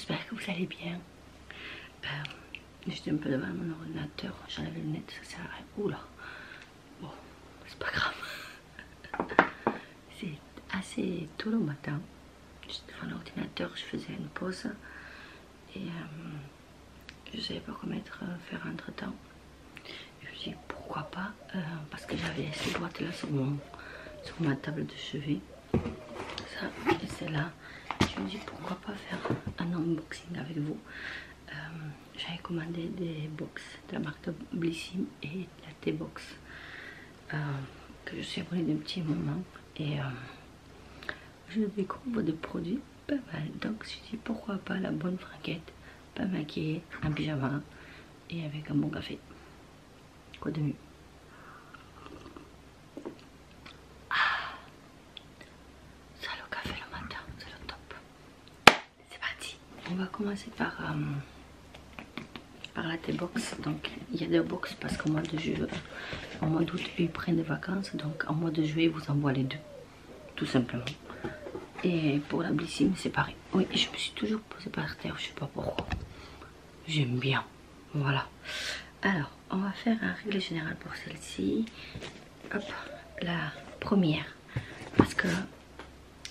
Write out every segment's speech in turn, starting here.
j'espère que vous allez bien. J'étais un peu devant mon ordinateur, j'enlève les lunettes, ça sert à rien. Oula, bon, c'est pas grave. C'est assez tôt le matin. J'étais devant l'ordinateur, je faisais une pause et je savais pas quoi faire entre temps. Je me suis dit pourquoi pas, parce que j'avais ces boîtes là sur ma table de chevet. Ça et celle-là. Je me dis pourquoi pas faire un unboxing avec vous. J'avais commandé des box de la marque Blissim et la T-Box que je suis abonnée d'un petit moment et je découvre des produits pas mal. Donc je me suis dit pourquoi pas la bonne franquette, pas maquillée, en pyjama et avec un bon café. Quoi de mieux? On va commencer par la T-Box. Donc il y a deux box parce qu'au mois d'août ils prennent des vacances, donc en mois de juillet ils vous envoient les deux, tout simplement. Et pour la Blissim c'est pareil. Oui, je me suis toujours posée par terre, je sais pas pourquoi. J'aime bien. Voilà. Alors on va faire un règle générale pour celle-ci. Hop, la première, parce que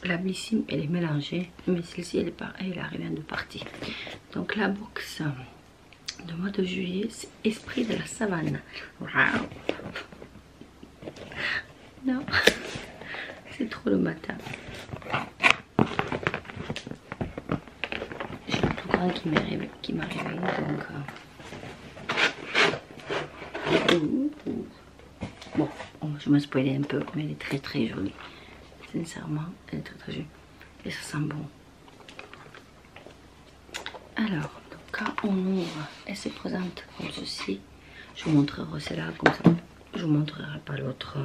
la Blissim elle est mélangée, mais celle-ci elle est pareille, elle vient de partie. Donc la box de mois de juillet, c'est Esprit de la savane. Waouh! Non, c'est trop le matin. J'ai le plus grand qui m'a réveillé, donc bon, je me spoilais un peu, mais elle est très très jolie. Sincèrement, elle est très très jolie et ça sent bon. Alors, donc, quand on ouvre, elle se présente comme ceci. Je vous montrerai celle-là comme ça. Je vous montrerai pas l'autre.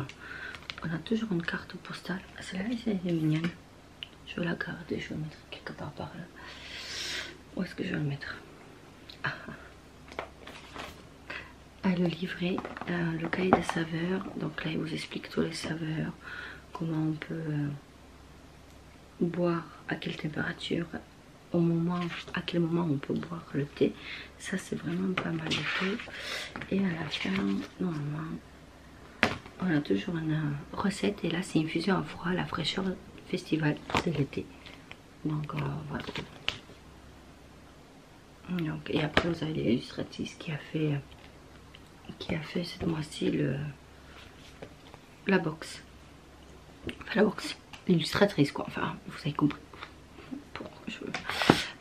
On a toujours une carte postale. Celle-là, elle est mignonne. Je vais la garder, je vais la mettre quelque part par là. Où est-ce que je vais la mettre? Le livret, le cahier des saveurs. Donc là, il vous explique toutes les saveurs, comment on peut boire, à quelle température, à quel moment on peut boire le thé. Ça c'est vraiment pas mal de thé. Et à la fin, normalement, on a toujours une recette. Et là c'est infusion à froid, la fraîcheur festival de l'été. Donc voilà. Donc, et après vous avez l'illustratrice qui a fait cette mois-ci la box. Enfin la box, l'illustratrice quoi, enfin vous avez compris.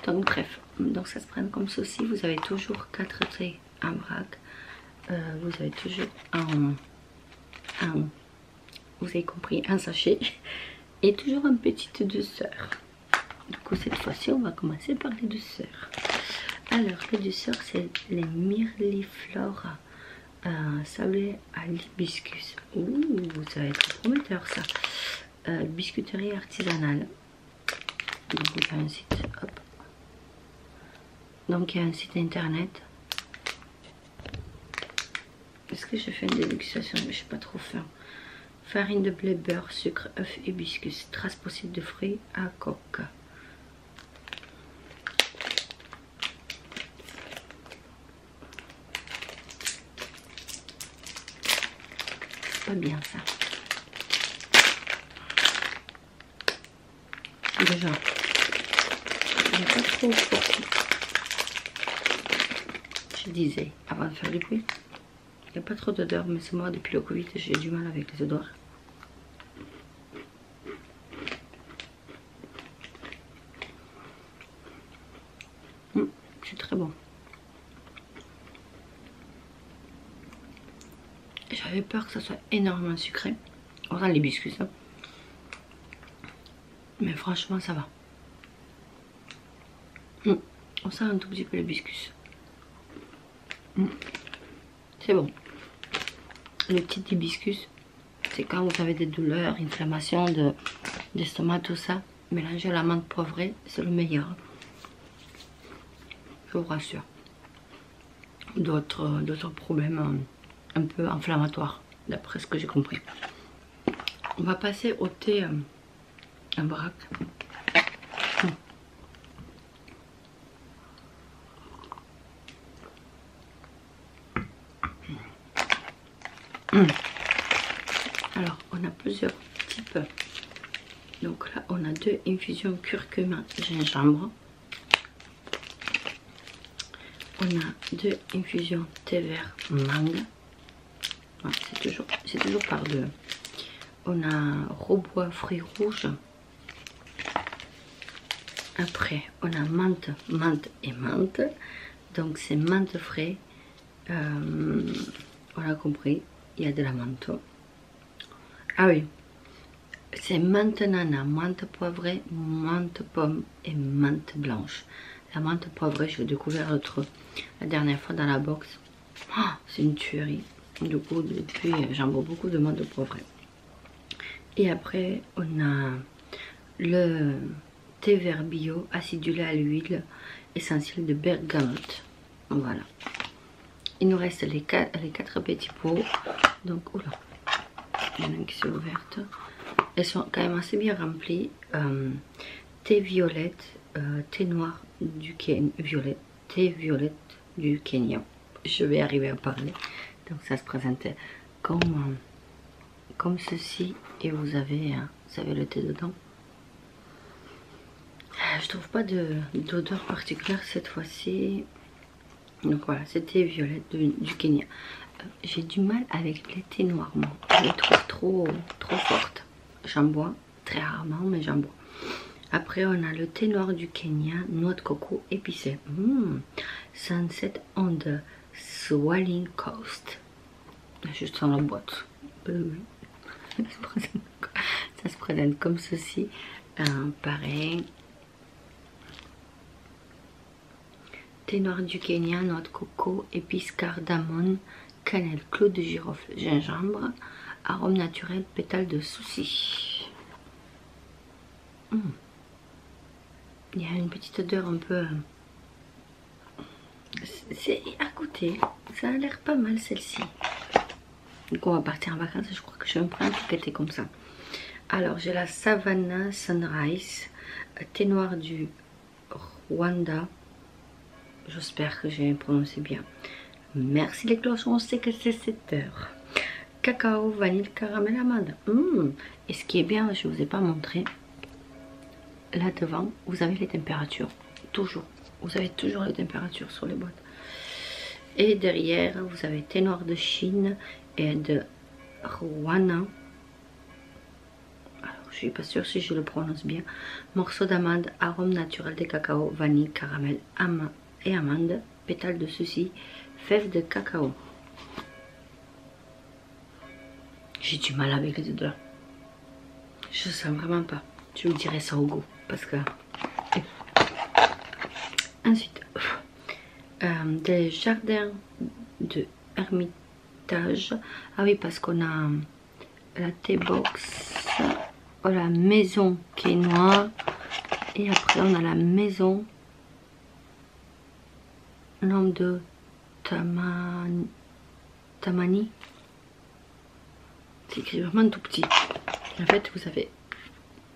Donc bref, donc ça se prend comme ceci. Vous avez toujours 4 traits en vrac. Vous avez toujours vous avez compris, un sachet et toujours une petite douceur. Du coup cette fois-ci on va commencer par les douceurs. Alors les douceurs c'est les Mirliflor sablé à l'hibiscus. Ouh, ça va être prometteur ça. Biscuiterie artisanale. Donc vous avez un site, hop. Donc il y a un site internet. Est-ce que je fais une dégustation? Je suis pas trop faim. Farine de blé, beurre, sucre, œuf, hibiscus. Trace possible de fruits à coque. Pas bien ça. Déjà. Pas trop fort. Je disais avant de faire du bruit, il n'y a pas trop d'odeur, mais c'est moi depuis le Covid j'ai du mal avec les odeurs. C'est très bon. J'avais peur que ça soit énormément sucré. On sent l'hibiscus hein. Mais franchement ça va. On sent un tout petit peu l'hibiscus. C'est bon. Le petit hibiscus, c'est quand vous avez des douleurs, inflammation d'estomac, tout ça. Mélanger à la menthe poivrée, c'est le meilleur. Je vous rassure. D'autres problèmes un peu inflammatoires, d'après ce que j'ai compris. On va passer au thé en vrac. Alors, on a plusieurs types. Donc là, on a 2 infusions curcuma gingembre. On a 2 infusions thé vert mangue. Ouais, c'est toujours par 2. On a robois fruits rouges. Après, on a menthe, menthe et menthe. Donc c'est menthe frais. On a compris, il y a de la menthe. Ah oui, c'est menthe nana, menthe poivrée, menthe pomme et menthe blanche. La menthe poivrée, je l'ai découvert la dernière fois dans la box. Oh, c'est une tuerie. Du coup, depuis, j'en bois beaucoup de menthe poivrée. Et après, on a le thé vert bio acidulé à l'huile essentielle de bergamote. Voilà. Il nous reste les 4 petits pots. Donc, oula, il y en a une qui s'est ouverte. Elles sont quand même assez bien remplies. Thé violette, thé noir du Kenya, thé violette du Kenya. Je vais arriver à parler. Donc ça se présente comme ceci. Et vous avez le thé dedans. Je trouve pas d'odeur particulière cette fois-ci. Donc voilà, c'était violette du Kenya. J'ai du mal avec les thés noirs. Je les trouve trop fortes. J'en bois très rarement, mais j'en bois. Après, on a le thé noir du Kenya, noix de coco épicée. Sunset on the Swelling Coast. Juste dans la boîte. Ça se présente comme ceci. Pareil. Thé noir du Kenya, noix de coco, épices cardamone, cannelle, clou de girofle, gingembre, arôme naturel, pétales de souci. Il y a une petite odeur un peu... C'est à goûter. Ça a l'air pas mal celle-ci. Donc on va partir en vacances. Je crois que je vais me prendre un paquet comme ça. Alors j'ai la Savannah Sunrise, thé noir du Rwanda. J'espère que j'ai prononcé bien. Merci les cloches, on sait que c'est 7 heures. Cacao, vanille, caramel, amande. Et ce qui est bien, je ne vous ai pas montré. Là devant, vous avez les températures. Toujours. Vous avez toujours les températures sur les boîtes. Et derrière, vous avez thé noir de Chine et de Rwanda. Alors, je suis pas sûre si je le prononce bien. Morceau d'amande, arôme naturel de cacao, vanille, caramel, et amande, pétales de souci, fèves de cacao. J'ai du mal avec les odeurs. Je sens vraiment pas. Je vous dirai ça au goût parce que... Ensuite, des jardins de Hermitage. Ah oui, parce qu'on a la T-box, la maison qui est noire. Et après, on a la maison nom de Tamani. C'est écrit vraiment tout petit. En fait, vous avez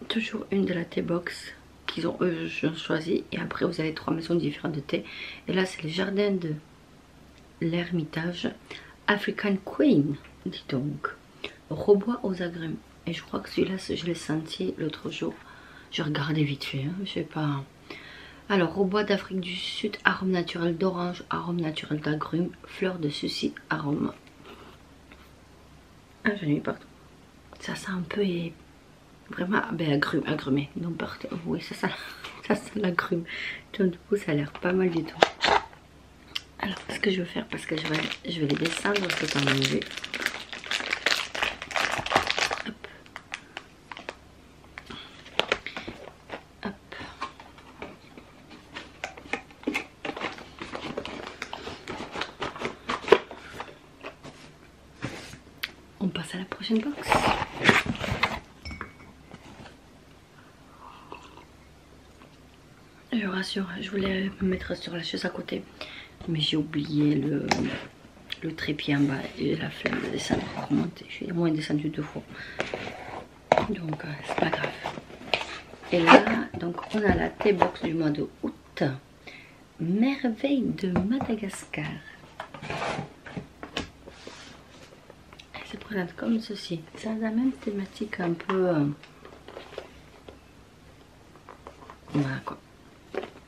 toujours une de la T-box qu'ils ont eux choisi. Et après, vous avez 3 maisons différentes de thé. Et là, c'est le jardin de l'Hermitage. African Queen, dis donc. Robois aux agrumes. Et je crois que celui-là, je l'ai senti l'autre jour. Je regardais vite fait, je sais pas. Alors, robois d'Afrique du Sud, arôme naturel d'orange, arôme naturel d'agrumes, fleurs de souci, arôme. Ah, j'en ai mis partout. Ça sent un peu vraiment agrumé. Donc, oui, ça sent l'agrume. Donc, du coup, ça a l'air pas mal du tout. Alors, ce que je vais faire, parce que je vais les descendre tout en manger. On passe à la prochaine box. Je rassure, je voulais me mettre sur la chaise à côté, mais j'ai oublié le trépied en bas et la flemme de descendre pour remonter. Je suis au moins descendue 2 fois, donc c'est pas grave. Et là, donc on a la T-box du mois de août, merveille de Madagascar. présente comme ceci. Ça a la même thématique un peu... Voilà quoi.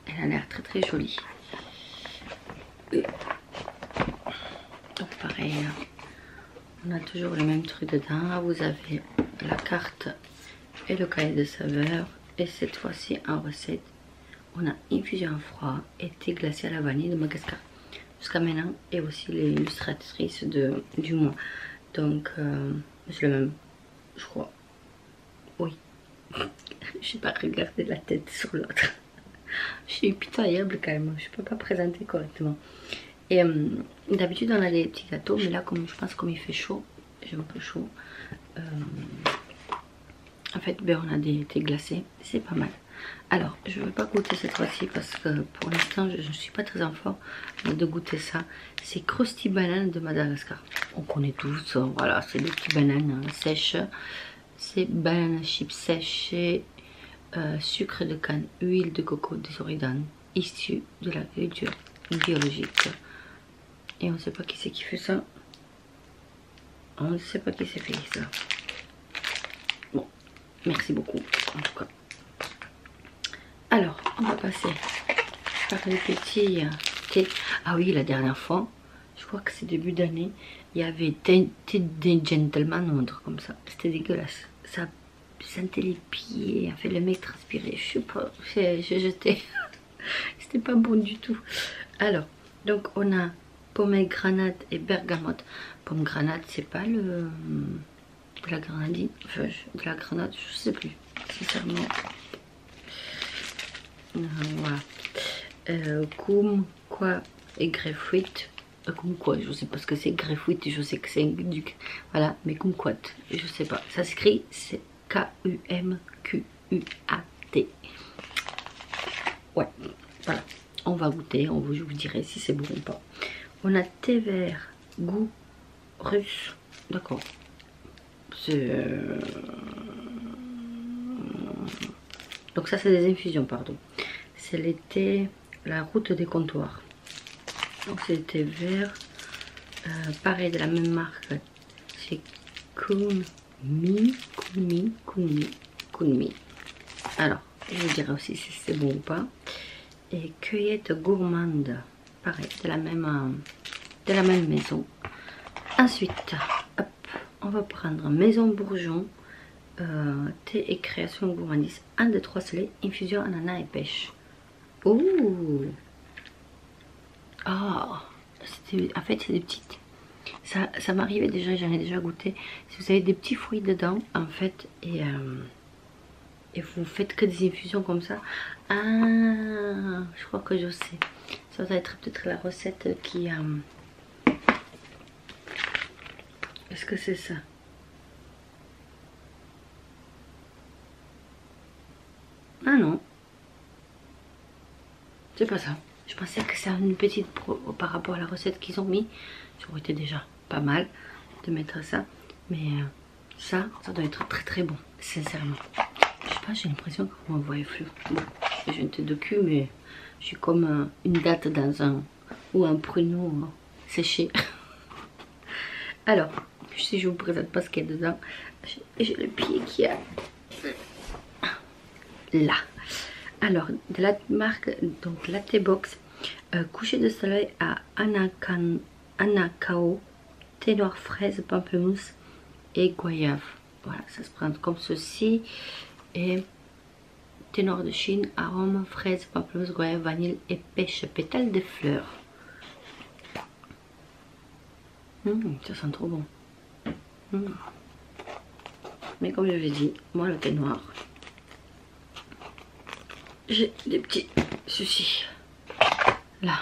Elle a l'air très très jolie. Donc pareil, on a toujours le même truc dedans. Vous avez la carte et le cahier de saveurs. Et cette fois-ci en recette, on a infusion à froid et thé glacé à la vanille de Madagascar. Jusqu'à maintenant, et aussi l'illustratrice du mois. Donc c'est le même, je crois. Oui. Je n'ai pas regardé la tête sur l'autre. Je suis pitoyable quand même. Je peux pas présenter correctement. Et d'habitude on a des petits gâteaux, mais là comme je pense comme il fait chaud, j'ai un peu chaud. En fait, ben, on a des thés glacés, c'est pas mal. Alors, je ne vais pas goûter cette fois-ci parce que pour l'instant, je ne suis pas très en forme de goûter ça. C'est Krusty Banane de Madagascar. On connaît tous, voilà, c'est des petites bananes sèches. C'est banane chips sèches, sucre de canne, huile de coco des origanes, issu de l'agriculture biologique. Et on ne sait pas qui c'est qui fait ça. On ne sait pas qui c'est fait ça. Bon, merci beaucoup en tout cas. Alors, on va passer par les petits thés. Ah oui, la dernière fois, je crois que c'est début d'année, il y avait thé des gentlemen ou un truc comme ça. C'était dégueulasse. Ça sentait les pieds, en fait le mec transpirait. Je sais pas, j'ai jeté. C'était pas bon du tout. Alors, donc on a pomme grenade et bergamote. Pomme grenade, c'est pas de la grenadine, enfin de la grenade, je sais plus, sincèrement. Voilà. Kumquat et grapefruit. Kumquat, je sais pas ce que c'est. Grapefruit, je sais que c'est du... Voilà, mais kumquat, je sais pas. Ça s'écrit, c'est K-U-M-Q-U-A-T. Ouais, voilà. On va goûter, je vous dirai si c'est bon ou pas. On a thé vert, goût russe. D'accord. Donc ça, c'est des infusions, pardon. C'est l'été, la route des comptoirs. Donc c'est le thé vert. Pareil, de la même marque. C'est Kunmi. Alors, je vous dirai aussi si c'est bon ou pas. Et cueillette gourmande. Pareil, de la même maison. Ensuite, hop, on va prendre Maison Bourgeon. Thé et création gourmandise 1, 2, 3 salé, infusion ananas et pêche. Ouh. Ah, en fait c'est des petites, ça m'arrivait déjà, j'en ai déjà goûté. Si vous avez des petits fruits dedans en fait, et vous faites que des infusions comme ça, ah, je crois que je sais, ça va être peut-être la recette qui est-ce que c'est ça? Ah non, c'est pas ça. Je pensais que c'est une petite par rapport à la recette qu'ils ont mis. Ça aurait été déjà pas mal de mettre ça. Mais ça doit être très très bon, sincèrement. Je sais pas, j'ai l'impression qu'on me voit flou. Bon, j'ai une tête de cul, mais je suis comme une date dans un... ou un pruneau séché. Alors, si je vous présente pas ce qu'il y a dedans, j'ai le pied qui a... là. Alors, de la marque, donc Latte Box, coucher de soleil à Anakao, thé noir fraise, pamplemousse et goyave. Voilà, ça se présente comme ceci. Et thé noir de Chine, arôme, fraise, pamplemousse, goyave, vanille et pêche, pétales de fleurs. Ça sent trop bon. Mais comme je l'ai dit, moi le thé noir, j'ai des petits soucis. Là.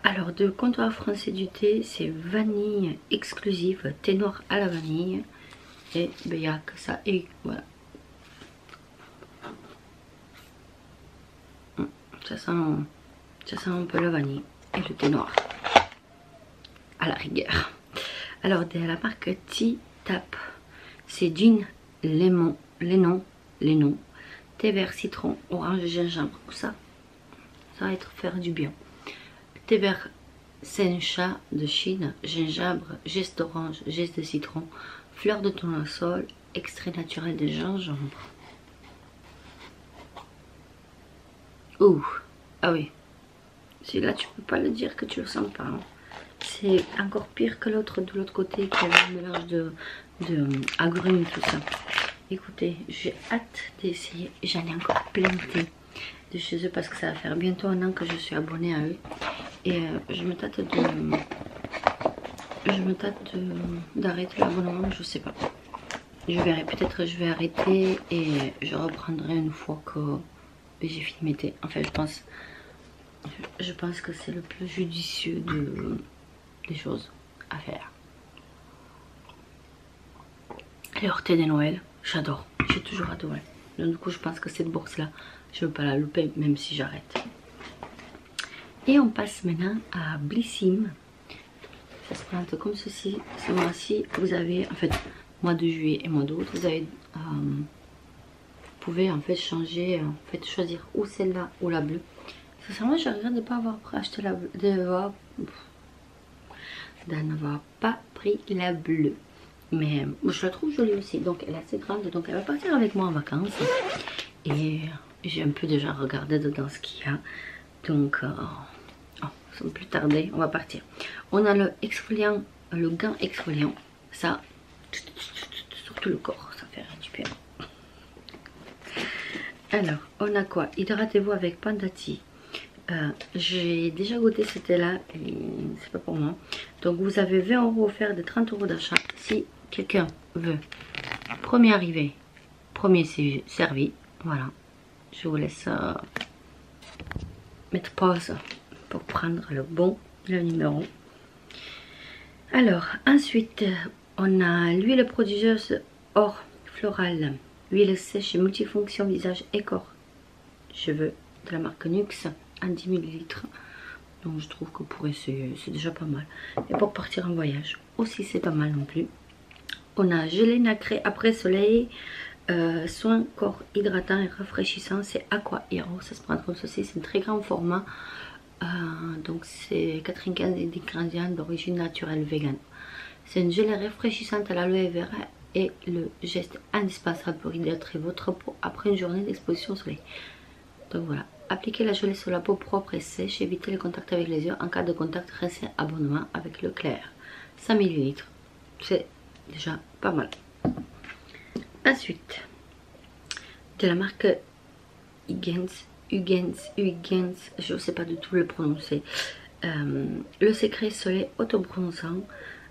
Alors, de comptoir français du thé, c'est vanille exclusive, thé noir à la vanille. Et ben, il n'y a que ça. Et voilà. Ça sent un peu la vanille et le thé noir. À la rigueur. Alors, de la marque Tea Tap, c'est gin, lemon, thé vert, citron, orange, gingembre. Ça va être faire du bien. Thé vert Sencha de Chine, gingembre, geste d'orange, geste de citron, fleur de tournesol, extrait naturel de gingembre. Ouh, ah oui, celui-là tu peux pas le dire que tu le sens pas. Hein. C'est encore pire que l'autre de l'autre côté qui avait un mélange de agrumes tout ça. Écoutez, j'ai hâte d'essayer. J'en ai encore plein de thé de chez eux parce que ça va faire bientôt 1 an que je suis abonnée à eux. Et je me tâte d'arrêter l'abonnement, je sais pas. Je verrai, peut-être je vais arrêter et je reprendrai une fois que j'ai fini mes thés. Enfin, je pense que c'est le plus judicieux des choses à faire. Alors, thé de Noël, j'adore, j'ai toujours adoré. Donc, du coup, je pense que cette bourse-là, je ne veux pas la louper, même si j'arrête. Et on passe maintenant à Blissim. Ça se présente comme ceci. Ce mois-ci, vous avez, en fait, mois de juillet et mois d'août, vous avez, vous pouvez en fait changer, en fait, choisir ou celle-là ou la bleue. Sincèrement, je regrette de ne pas avoir acheté la bleue, d'avoir pas pris la bleue. Mais je la trouve jolie aussi. Donc elle est assez grande. Donc elle va partir avec moi en vacances. Et j'ai un peu déjà regardé dedans ce qu'il y a. Donc sans plus tarder, on va partir. On a le exfoliant, le gant exfoliant. Ça, sur tout le corps, ça fait du bien. Alors, on a quoi? Hydratez-vous avec Pandati. J'ai déjà goûté ce thé là et c'est pas pour moi. Donc vous avez 20 € offerts de 30 € d'achat. Si quelqu'un veut, premier arrivé, premier servi. Voilà, je vous laisse mettre pause pour prendre le numéro. Alors ensuite on a l'huile prodigieuse Or Floral, huile sèche et multifonction visage et corps cheveux de la marque Nuxe en 10 ml. Donc je trouve que pour essayer c'est déjà pas mal. Et pour partir en voyage aussi c'est pas mal non plus. On a gelé nacré après soleil, soin corps hydratant et rafraîchissant, c'est Aqua Hero. Ça se prend comme ceci, c'est un très grand format. Donc c'est 95 ingrédients d'origine naturelle vegan. C'est une gelée rafraîchissante à l'aloe vera et le geste indispensable pour hydrater votre peau après une journée d'exposition au soleil. Donc voilà, appliquez la gelée sur la peau propre et sèche, évitez les contacts avec les yeux. En cas de contact, rincez abondamment avec l'eau claire. 5 ml, c'est déjà pas mal. Ensuite, de la marque Huygens, je ne sais pas du tout le prononcer. Le secret soleil autobronzant,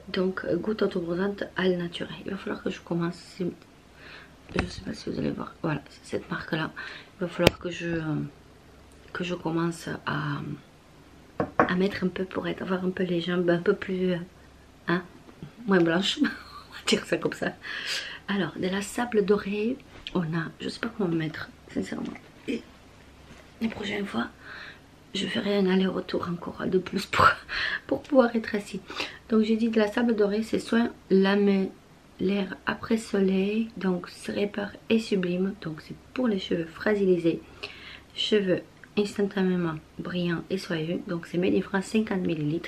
donc goutte autobronzante à naturel. Il va falloir que je commence, je ne sais pas si vous allez voir, voilà, cette marque là. Il va falloir que je commence à mettre un peu pour avoir un peu les jambes un peu plus moins blanches. On va dire ça comme ça. Alors, de la sable dorée, on a, je sais pas comment mettre, sincèrement. Et la prochaine fois, je ferai un aller-retour encore de plus pour pouvoir être assis. Donc j'ai dit de la sable dorée, c'est soin lamellaire après soleil, donc se répare et sublime. Donc c'est pour les cheveux fragilisés, cheveux instantanément brillants et soyeux. Donc c'est Medifrance 50 ml.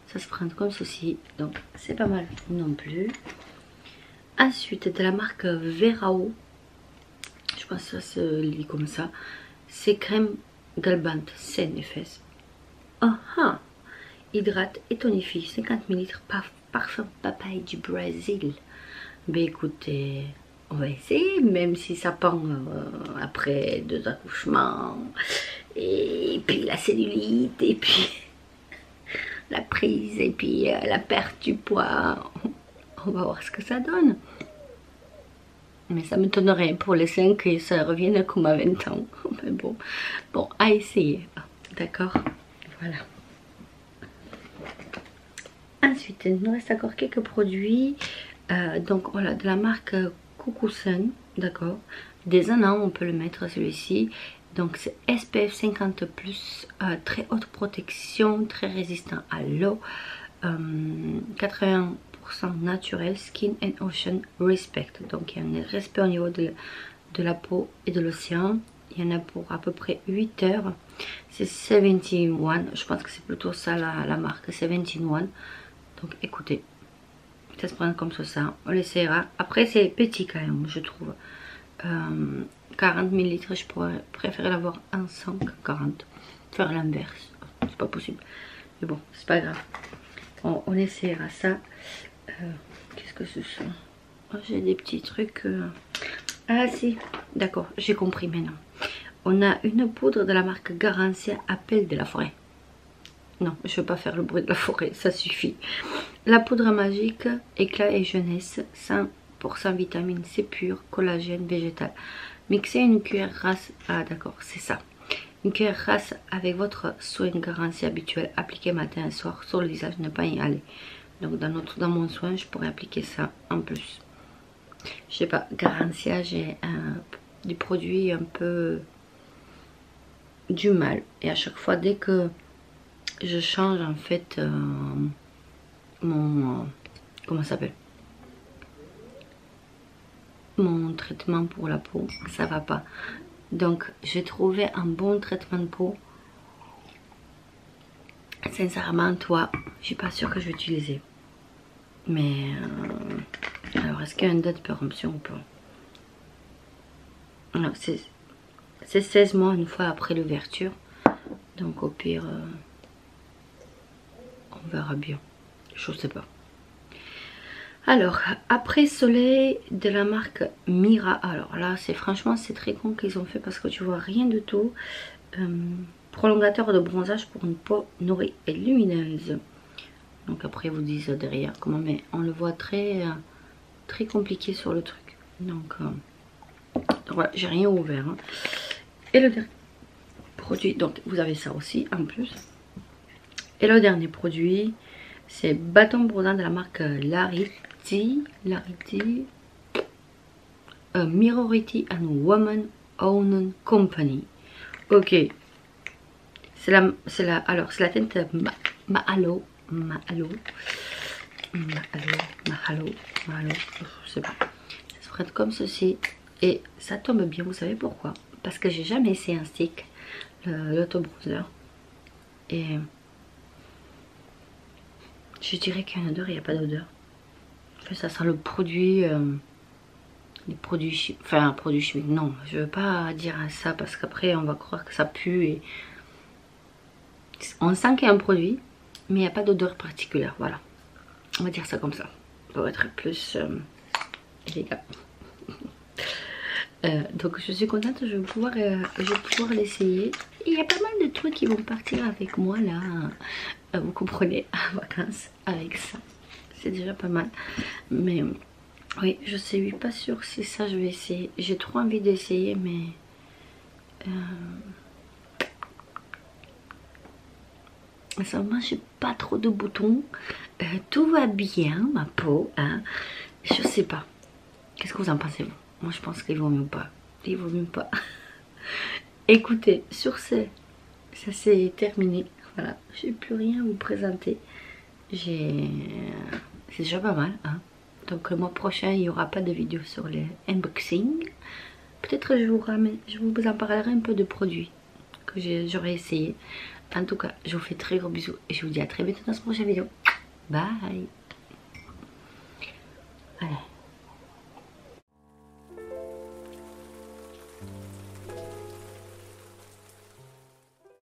Ça se prend comme ceci, donc c'est pas mal non plus. Ensuite de la marque Verao, je pense que ça se lit comme ça, c'est crème galbante saine et fesses. Hydrate et tonifie 50 ml, parfum papaye du Brésil. Ben écoutez, on va essayer, même si ça pend après 2 accouchements, et puis la cellulite, et puis la prise, et puis la perte du poids. On va voir ce que ça donne. Mais ça m'étonnerait pour les 5 que ça revienne comme à 20 ans. Mais bon, à essayer. D'accord, voilà. Ensuite, il nous reste encore quelques produits. Donc voilà, de la marque Kukusen, d'accord. Dès 1 an, on peut le mettre celui-ci. Donc c'est SPF 50+, très haute protection, très résistant à l'eau, 80% naturel, Skin and Ocean Respect. Donc il y a un respect au niveau de la peau et de l'océan. Il y en a pour à peu près 8 heures. C'est 71. Je pense que c'est plutôt ça la marque. 71. Donc écoutez. Ça se prend comme ça. On l'essayera. Après c'est petit quand même je trouve. 40 ml. Je pourrais préférer l'avoir en 100 que 40. Faire l'inverse. C'est pas possible. Mais bon c'est pas grave. On essaiera ça. Qu'est-ce que c'est ça? Oh, j'ai des petits trucs. Ah si. D'accord. J'ai compris maintenant. On a une poudre de la marque Garancia Appel de la forêt. Non, je ne veux pas faire le bruit de la forêt, ça suffit. La poudre magique, éclat et jeunesse, 100% vitamine C pure, collagène végétal. Mixez une cuillère rase, ah d'accord, c'est ça. Une cuillère rase avec votre soin Garancia habituel, appliqué matin et soir sur le visage, ne pas y aller. Donc dans mon soin, je pourrais appliquer ça en plus. Je sais pas, Garancia, j'ai des produits un peu du mal. Et à chaque fois, dès que je change en fait mon comment ça s'appelle, mon traitement pour la peau, ça va pas. Donc j'ai trouvé un bon traitement de peau. Sincèrement, toi, je suis pas sûre que je vais utiliser. Mais alors est-ce qu'il y a une date de péremption ou pas? Alors c'est 16 mois une fois après l'ouverture. Donc au pire on verra bien. Je sais pas. Alors, après soleil de la marque Mira. Alors là, franchement, c'est très con qu'ils ont fait parce que tu vois rien du tout. Prolongateur de bronzage pour une peau nourrie et lumineuse. Donc après, ils vous disent derrière comment, mais on le voit très compliqué sur le truc. Donc voilà, j'ai rien ouvert. Hein. Et le dernier produit, donc vous avez ça aussi en plus. Et le dernier produit, c'est bâton bronzant de la marque Larity, Mirority and Woman Owned Company. Ok, c'est la teinte Mahalo, je sais pas. Ça se prête comme ceci et ça tombe bien. Vous savez pourquoi? Parce que j'ai jamais essayé un stick, l'auto-bronzer, et je dirais qu'il y a une odeur, il n'y a pas d'odeur. En fait, ça sent le produit, les produits chimiques, enfin produit chimique. Non, je veux pas dire ça parce qu'après on va croire que ça pue et on sent qu'il y a un produit, mais il n'y a pas d'odeur particulière. Voilà, on va dire ça comme ça pour être plus élégant. Donc je suis contente, je vais pouvoir l'essayer. Il y a pas mal de trucs qui vont partir avec moi là. Vous comprenez, en vacances avec ça. C'est déjà pas mal. Mais oui, je suis pas sûre si ça je vais essayer. J'ai trop envie d'essayer, mais ça j'ai pas trop de boutons. Tout va bien, ma peau. Hein. Je sais pas. Qu'est-ce que vous en pensez, vous? Moi, je pense qu'il vaut mieux pas. Il vaut mieux pas. Écoutez, sur ce, ça c'est terminé. Voilà, j'ai plus rien à vous présenter. C'est déjà pas mal. Hein. Donc le mois prochain, il n'y aura pas de vidéo sur les unboxing. Peut-être je vous en parlerai un peu de produits que j'aurais essayé. En tout cas, je vous fais très gros bisous et je vous dis à très bientôt dans cette prochaine vidéo. Bye. Allez.